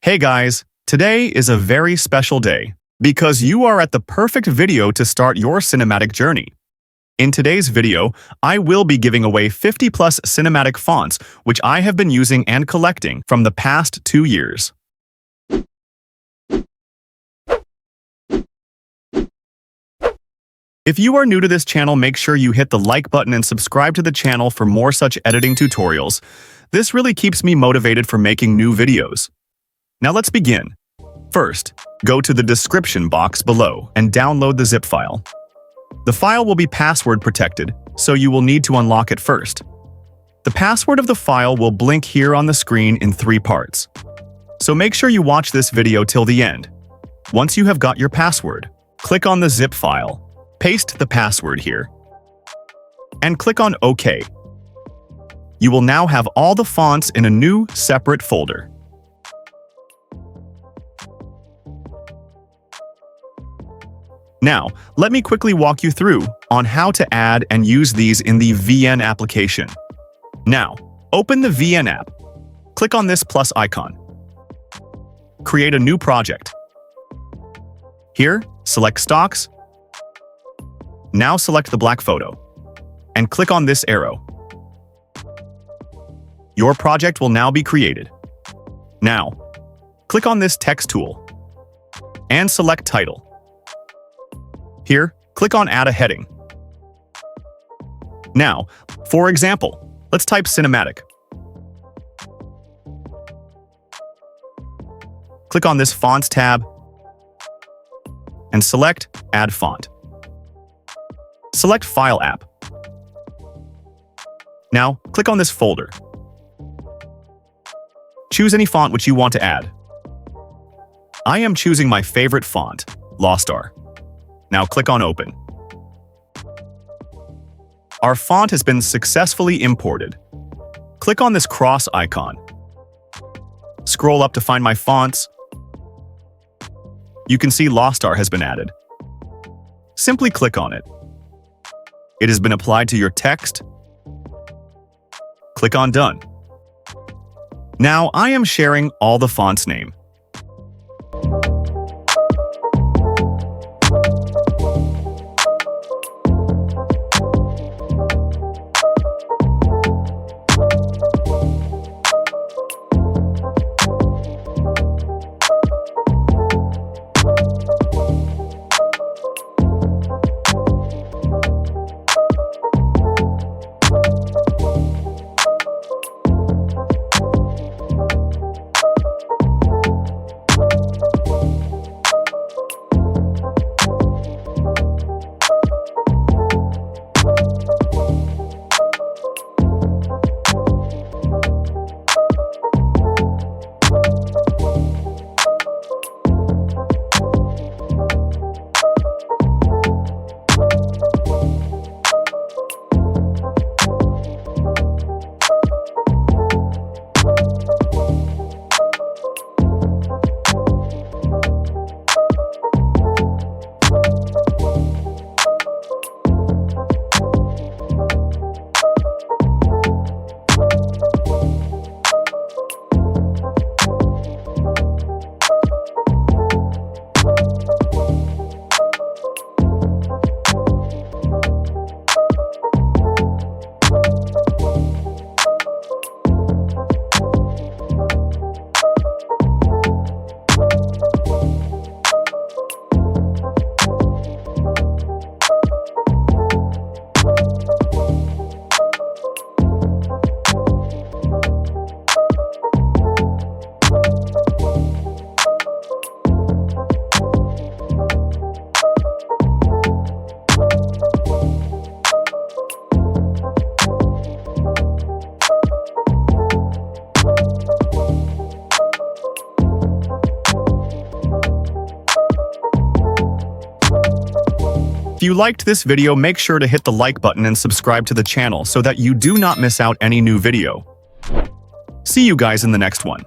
Hey guys, today is a very special day because you are at the perfect video to start your cinematic journey. In today's video, I will be giving away 50 plus cinematic fonts which I have been using and collecting from the past 2 years. If you are new to this channel, make sure you hit the like button and subscribe to the channel for more such editing tutorials. This really keeps me motivated for making new videos. Now let's begin. First, go to the description box below and download the zip file. The file will be password protected, so you will need to unlock it first. The password of the file will blink here on the screen in 3 parts. So make sure you watch this video till the end. Once you have got your password, click on the zip file, paste the password here, and click on OK. You will now have all the fonts in a new, separate folder. Now, let me quickly walk you through on how to add and use these in the VN application. Now, open the VN app. Click on this plus icon. Create a new project. Here, select Stocks. Now select the black photo and click on this arrow. Your project will now be created. Now, click on this text tool and select Title. Here, click on Add a heading. Now, for example, let's type cinematic. Click on this Fonts tab and select Add Font. Select File App. Now, click on this folder. Choose any font which you want to add. I am choosing my favorite font, Lostar. Now click on Open. Our font has been successfully imported. Click on this cross icon. Scroll up to find My Fonts. You can see Lostar has been added. Simply click on it. It has been applied to your text. Click on Done. Now I am sharing all the font's name. If you liked this video, make sure to hit the like button and subscribe to the channel so that you do not miss out any new video. See you guys in the next one.